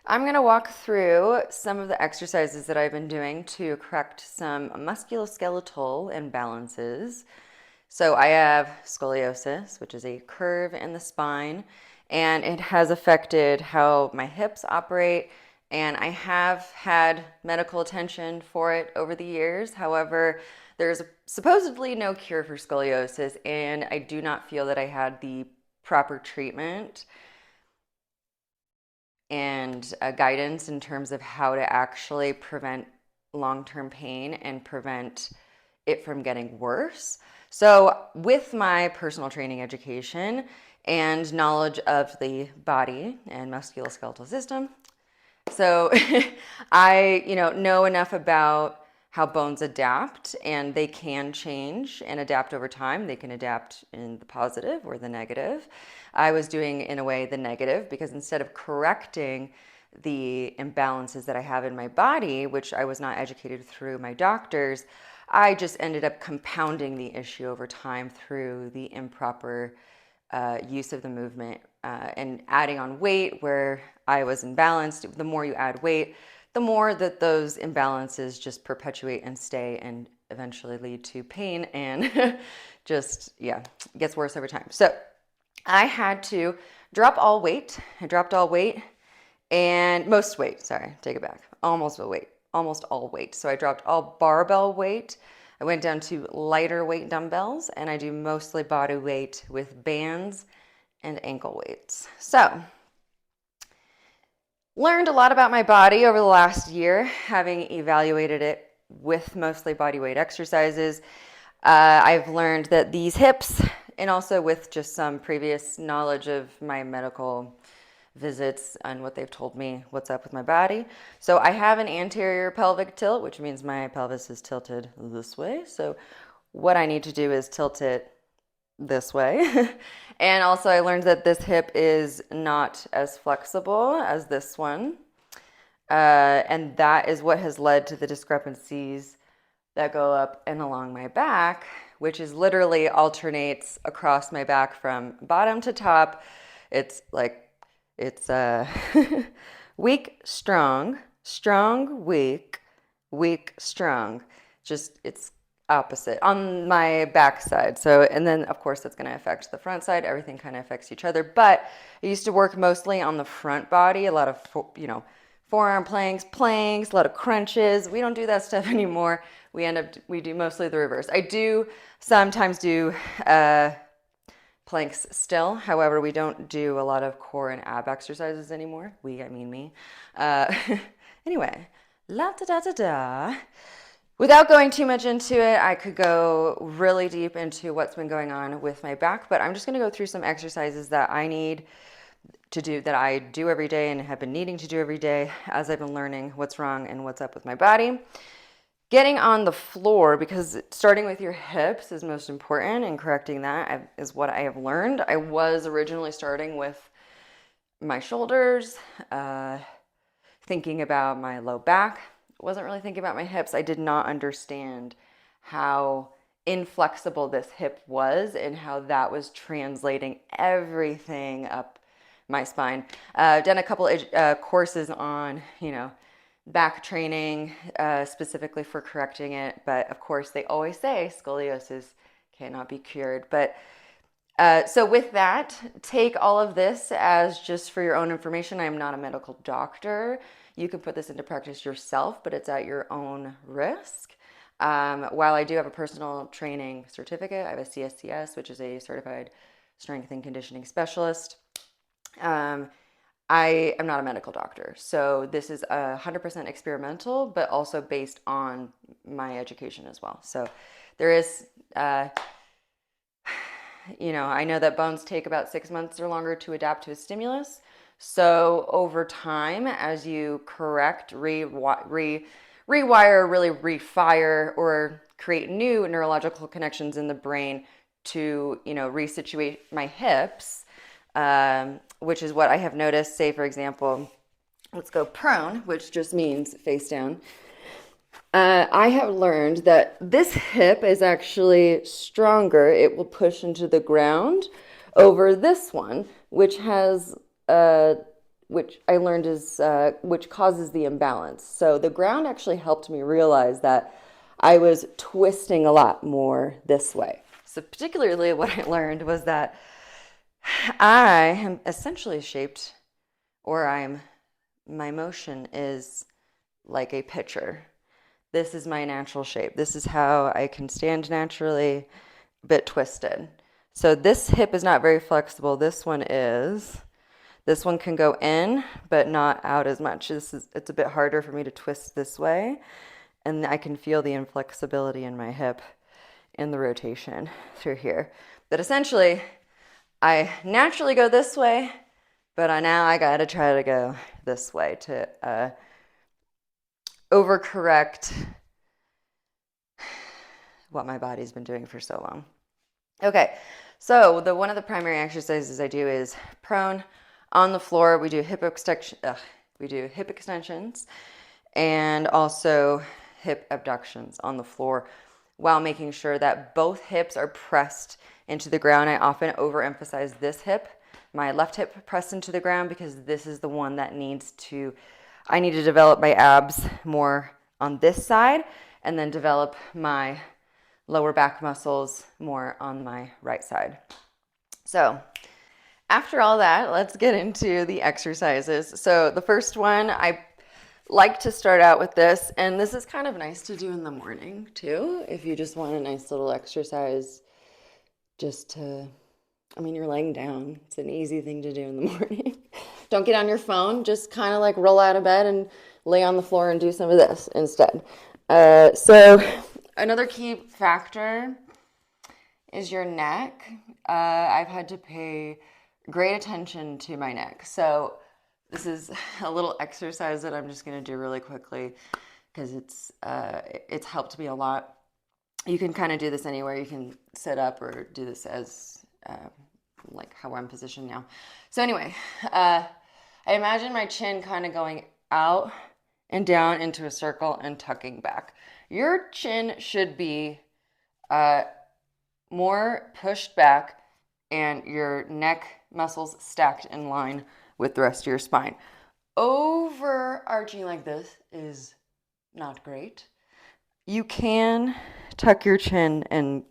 I'm going to walk through some of the exercises that I've been doing to correct some musculoskeletal imbalances. So I have scoliosis, which is a curve in the spine, and it has affected how my hips operate. And I have had medical attention for it over the years. However, there's supposedly no cure for scoliosis, and I do not feel that I had the proper treatment and guidance in terms of how to actually prevent long-term pain and prevent it from getting worse. So, with my personal training education and knowledge of the body and musculoskeletal system, so I, know enough about how bones adapt and they can change and adapt over time. They can adapt in the positive or the negative. I was doing in a way the negative because instead of correcting the imbalances that I have in my body, which I was not educated through my doctors, I just ended up compounding the issue over time through the improper use of the movement and adding on weight where I was imbalanced. The more you add weight, the more that those imbalances just perpetuate and stay and eventually lead to pain and just, yeah, gets worse over time. So I had to drop all weight. I dropped all weight and most weight, sorry, take it back. Almost all weight. So I dropped all barbell weight. I went down to lighter weight dumbbells and I do mostly body weight with bands and ankle weights. So, learned a lot about my body over the last year, having evaluated it with mostly body weight exercises. I've learned that these hips, and also with just some previous knowledge of my medical visits and what they've told me what's up with my body. So I have an anterior pelvic tilt, which means my pelvis is tilted this way. So what I need to do is tilt it this way. And also I learned that this hip is not as flexible as this one. And that is what has led to the discrepancies that go up and along my back, which is literally alternates across my back from bottom to top. It's like, it's weak, strong, strong, weak, weak, strong. Just, it's opposite on my back side. So, and then of course that's going to affect the front side. Everything kind of affects each other. But I used to work mostly on the front body, a lot of, forearm planks, a lot of crunches. We don't do that stuff anymore. We do mostly the reverse. I do sometimes do planks still. However, we don't do a lot of core and ab exercises anymore. I mean me. Uh, anyway, la da da da da. Without going too much into it, I could go really deep into what's been going on with my back, but I'm just going to go through some exercises that I need to do, that I do every day and have been needing to do every day as I've been learning what's wrong and what's up with my body. Getting on the floor, because starting with your hips is most important, and correcting that is what I have learned. I was originally starting with my shoulders, thinking about my low back. Wasn't really thinking about my hips. I did not understand how inflexible this hip was and how that was translating everything up my spine. Done a couple courses on, back training specifically for correcting it. But of course, they always say scoliosis cannot be cured. But so with that, take all of this as just for your own information. I am not a medical doctor. You can put this into practice yourself, but it's at your own risk. While I do have a personal training certificate, I have a CSCS, which is a certified strength and conditioning specialist. I am not a medical doctor, so this is 100% experimental, but also based on my education as well. So there is, I know that bones take about 6 months or longer to adapt to a stimulus. So over time, as you correct, rewire, really refire, or create new neurological connections in the brain to, resituate my hips, which is what I have noticed. Say, for example, let's go prone, which just means face down. I have learned that this hip is actually stronger. It will push into the ground over this one, which has which I learned is which causes the imbalance. So the ground actually helped me realize that I was twisting a lot more this way. So particularly what I learned was that I am essentially shaped, or my motion is like a pitcher. This is my natural shape. This is how I can stand naturally, a bit twisted. So this hip is not very flexible. This one is. This one can go in, but not out as much. It's a bit harder for me to twist this way, and I can feel the inflexibility in my hip in the rotation through here. But essentially, I naturally go this way, but now I gotta try to go this way to overcorrect what my body's been doing for so long. Okay, so one of the primary exercises I do is prone on the floor. We do hip extensions and also hip abductions on the floor while making sure that both hips are pressed into the ground. I often overemphasize this hip, my left hip pressed into the ground, because this is the one that I need to develop my abs more on this side and then develop my lower back muscles more on my right side. So after all that, let's get into the exercises. So the first one, I like to start out with this, and this is kind of nice to do in the morning too, if you just want a nice little exercise you're laying down. It's an easy thing to do in the morning. Don't get on your phone, just kind of like roll out of bed and lay on the floor and do some of this instead. So another key factor is your neck. I've had to pay great attention to my neck. So this is a little exercise that I'm just going to do really quickly because it's helped me a lot. You can kind of do this anywhere. You can sit up or do this as like how I'm positioned now. So anyway, I imagine my chin kind of going out and down into a circle and tucking back. Your chin should be more pushed back and your neck muscles stacked in line with the rest of your spine. Overarching like this is not great. You can tuck your chin and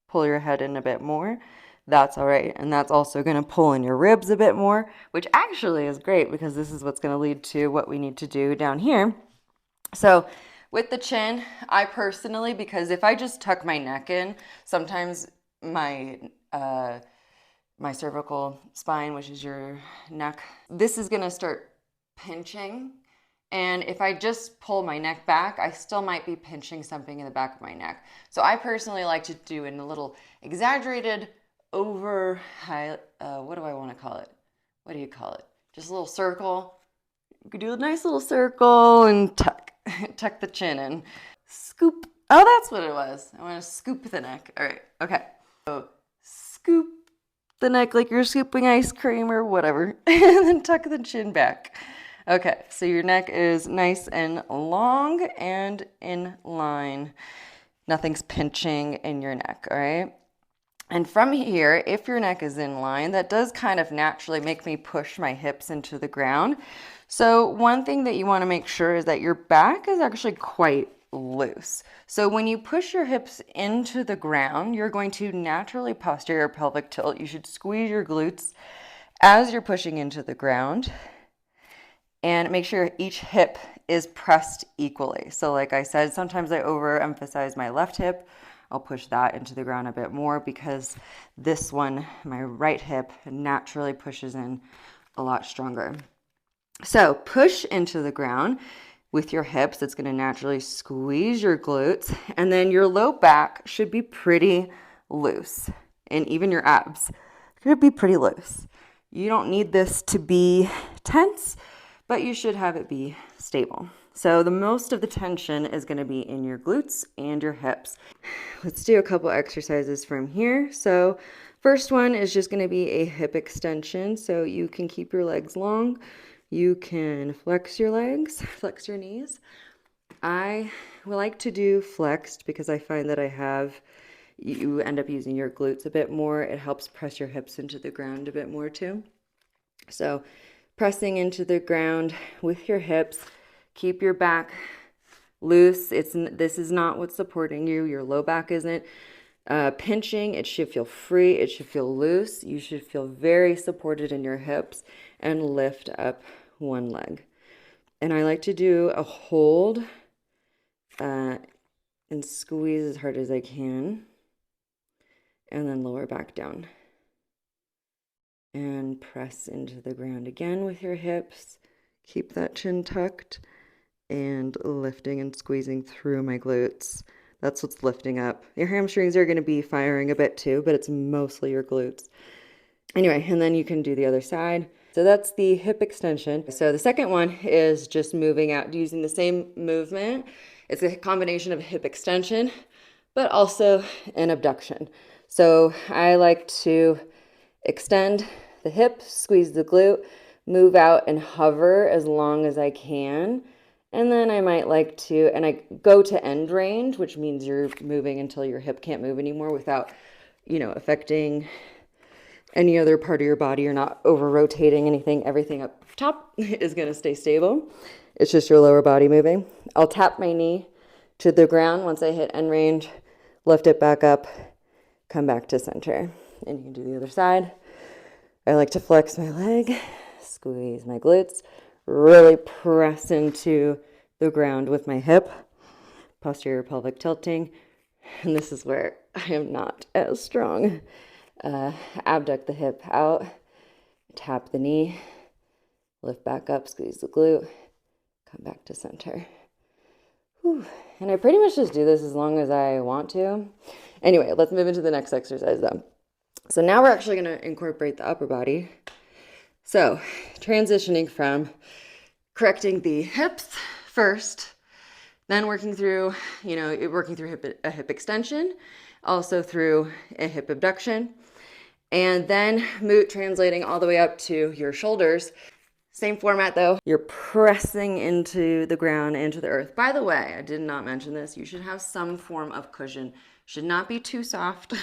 pull your head in a bit more. That's all right. And that's also going to pull in your ribs a bit more, which actually is great because this is what's going to lead to what we need to do down here. So with the chin, I personally, because if I just tuck my neck in, sometimes my cervical spine, which is your neck, this is going to start pinching. And if I just pull my neck back, I still might be pinching something in the back of my neck. So I personally like to do in a little exaggerated over high, what do I want to call it? What do you call it? Just a little circle. You could do a nice little circle and tuck the chin in. Scoop. Oh, that's what it was. I want to scoop the neck. All right. Okay. So scoop the neck like you're scooping ice cream or whatever, and then tuck the chin back. Okay, so your neck is nice and long and in line. Nothing's pinching in your neck, all right? And from here, if your neck is in line, that does kind of naturally make me push my hips into the ground. So one thing that you want to make sure is that your back is actually quite loose. So when you push your hips into the ground, you're going to naturally posterior pelvic tilt. You should squeeze your glutes as you're pushing into the ground. And make sure each hip is pressed equally. So like I said, sometimes I overemphasize my left hip. I'll push that into the ground a bit more because this one, my right hip, naturally pushes in a lot stronger. So push into the ground with your hips. It's going to naturally squeeze your glutes. And then your low back should be pretty loose. And even your abs should be pretty loose. You don't need this to be tense, but you should have it be stable. So the most of the tension is going to be in your glutes and your hips. Let's do a couple exercises from here. So first one is just going to be a hip extension. So you can keep your legs long. You can flex your legs, flex your knees. I like to do flexed because I find that you end up using your glutes a bit more. It helps press your hips into the ground a bit more too. So pressing into the ground with your hips. Keep your back loose. This is not what's supporting you. Your low back isn't pinching. It should feel free. It should feel loose. You should feel very supported in your hips, and lift up one leg. And I like to do a hold and squeeze as hard as I can, and then lower back down. And press into the ground again with your hips. Keep that chin tucked, and lifting and squeezing through my glutes. That's what's lifting up. Your hamstrings are going to be firing a bit too, but it's mostly your glutes. Anyway, and then you can do the other side. So that's the hip extension. So the second one is just moving out using the same movement. It's a combination of hip extension, but also an abduction. So I like to extend the hip, squeeze the glute, move out and hover as long as I can. And then I might like to, and I go to end range, which means you're moving until your hip can't move anymore without, affecting any other part of your body. You're not over rotating anything. Everything up top is going to stay stable. It's just your lower body moving. I'll tap my knee to the ground once I hit end range, lift it back up, come back to center. And you can do the other side. I like to flex my leg, squeeze my glutes, really press into the ground with my hip, posterior pelvic tilting. And this is where I am not as strong. Abduct the hip out, tap the knee, lift back up, squeeze the glute, come back to center. Whew. And I pretty much just do this as long as I want to. Anyway, let's move into the next exercise though. So now we're actually going to incorporate the upper body. So transitioning from correcting the hips first, then working through, a hip extension, also through a hip abduction, and then translating all the way up to your shoulders. Same format though. You're pressing into the ground, into the earth. By the way, I did not mention this. You should have some form of cushion. Should not be too soft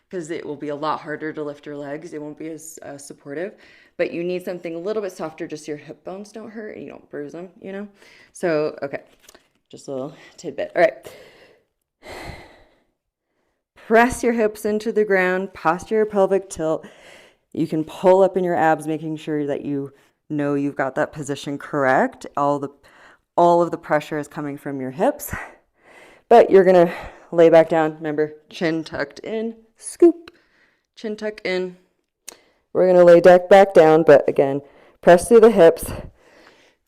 because it will be a lot harder to lift your legs. It won't be as supportive, but you need something a little bit softer just so your hip bones don't hurt and you don't bruise them, So, okay, just a little tidbit. All right. Press your hips into the ground, posterior pelvic tilt. You can pull up in your abs, making sure that you know you've got that position correct. All of the pressure is coming from your hips, but you're gonna lay back down. Remember, chin tucked in, scoop, chin tuck in. We're gonna lay back down, but again, press through the hips,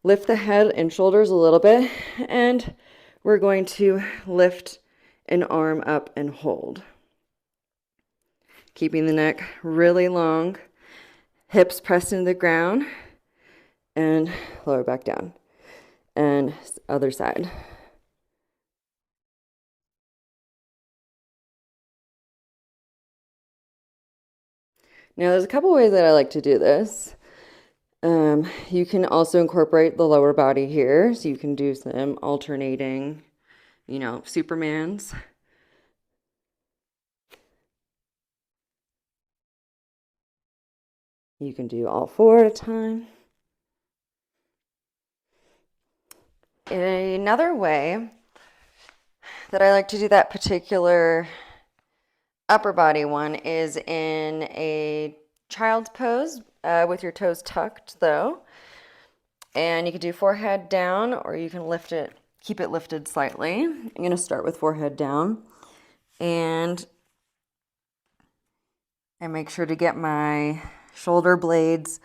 lift the head and shoulders a little bit, and we're going to lift an arm up and hold. Keeping the neck really long, hips pressed into the ground, and lower back down. And other side. Now, there's a couple ways that I like to do this. You can also incorporate the lower body here, so you can do some alternating, Supermans. You can do all four at a time. Another way that I like to do that particular upper body one is in a child's pose with your toes tucked though. And you can do forehead down, or you can keep it lifted slightly. I'm going to start with forehead down. And I make sure to get my shoulder blades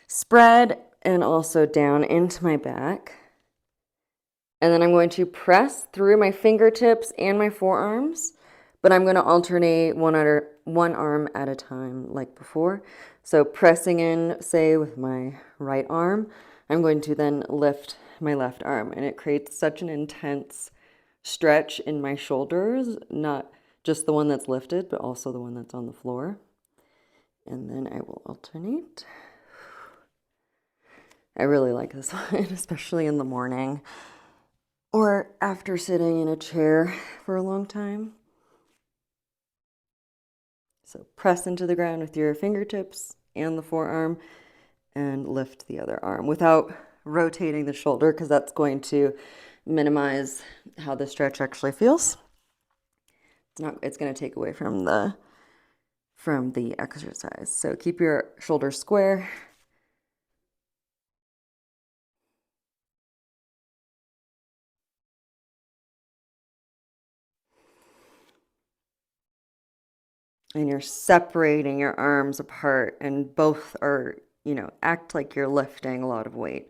spread and also down into my back. And then I'm going to press through my fingertips and my forearms, but I'm going to alternate one arm at a time like before. So pressing in, say, with my right arm, I'm going to then lift my left arm, and it creates such an intense stretch in my shoulders, not just the one that's lifted, but also the one that's on the floor. And then I will alternate. I really like this one, especially in the morning or after sitting in a chair for a long time. So press into the ground with your fingertips and the forearm, and lift the other arm without rotating the shoulder, because that's going to minimize how the stretch actually feels. It's going to take away from the exercise. So keep your shoulders square. And you're separating your arms apart, and both are, act like you're lifting a lot of weight.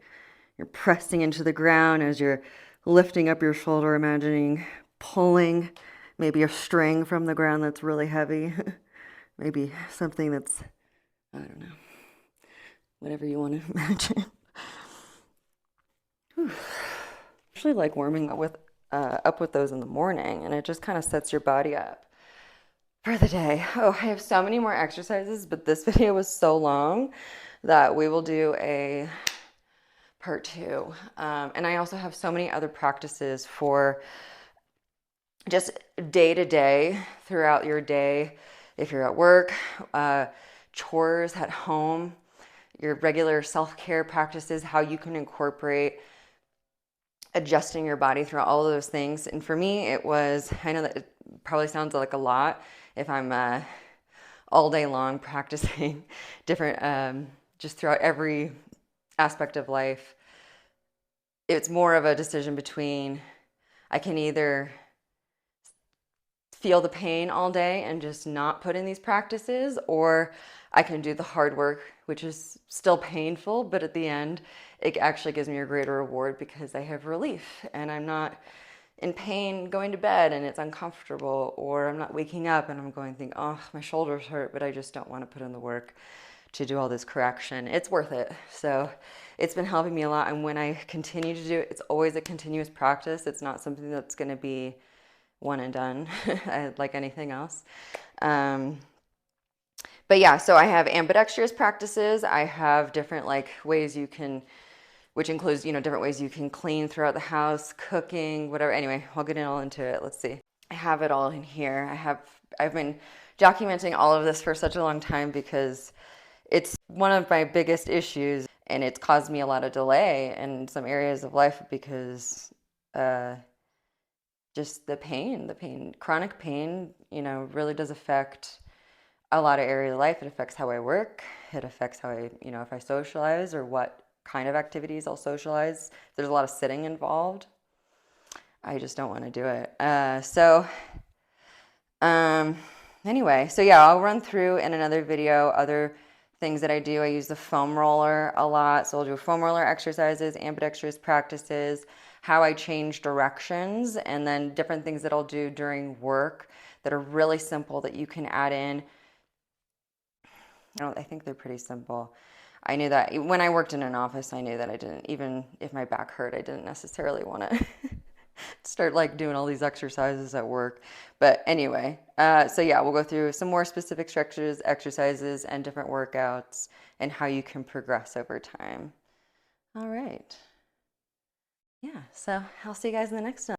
You're pressing into the ground as you're lifting up your shoulder, imagining pulling maybe a string from the ground that's really heavy. Maybe something that's, I don't know, whatever you want to imagine. I actually like warming up with those in the morning, and it just kind of sets your body up for the day. Oh, I have so many more exercises, but this video was so long that we will do a part 2. And I also have so many other practices for just day to day, throughout your day. If you're at work, chores at home, your regular self-care practices, how you can incorporate adjusting your body through all of those things. And for me, it was, I know that it probably sounds like a lot if I'm all day long practicing different, just throughout every aspect of life. It's more of a decision between, I can either feel the pain all day and just not put in these practices, or I can do the hard work, which is still painful, but at the end, it actually gives me a greater reward because I have relief and I'm not in pain going to bed and it's uncomfortable, or I'm not waking up and I'm going, oh, my shoulders hurt, but I just don't want to put in the work to do all this correction. It's worth it. So it's been helping me a lot. And when I continue to do it, it's always a continuous practice. It's not something that's going to be one and done like anything else. But yeah, so I have ambidextrous practices. I have different ways you can, which includes, different ways you can clean throughout the house, cooking, whatever. Anyway, I'll get all into it. Let's see. I have it all in here. I've been documenting all of this for such a long time because it's one of my biggest issues, and it's caused me a lot of delay in some areas of life because just the pain, chronic pain, really does affect a lot of areas of life. It affects how I work. It affects how I, if I socialize or what kind of activities I'll socialize. There's a lot of sitting involved. I just don't want to do it. Anyway, so yeah, I'll run through in another video other things that I do. I use the foam roller a lot. So I'll do foam roller exercises, ambidextrous practices, how I change directions, and then different things that I'll do during work that are really simple that you can add in. I think they're pretty simple. I knew that when I worked in an office, I knew that I didn't, even if my back hurt, I didn't necessarily want to start doing all these exercises at work. But anyway, so yeah, we'll go through some more specific structures, exercises, and different workouts, and how you can progress over time. All right. Yeah, so I'll see you guys in the next one.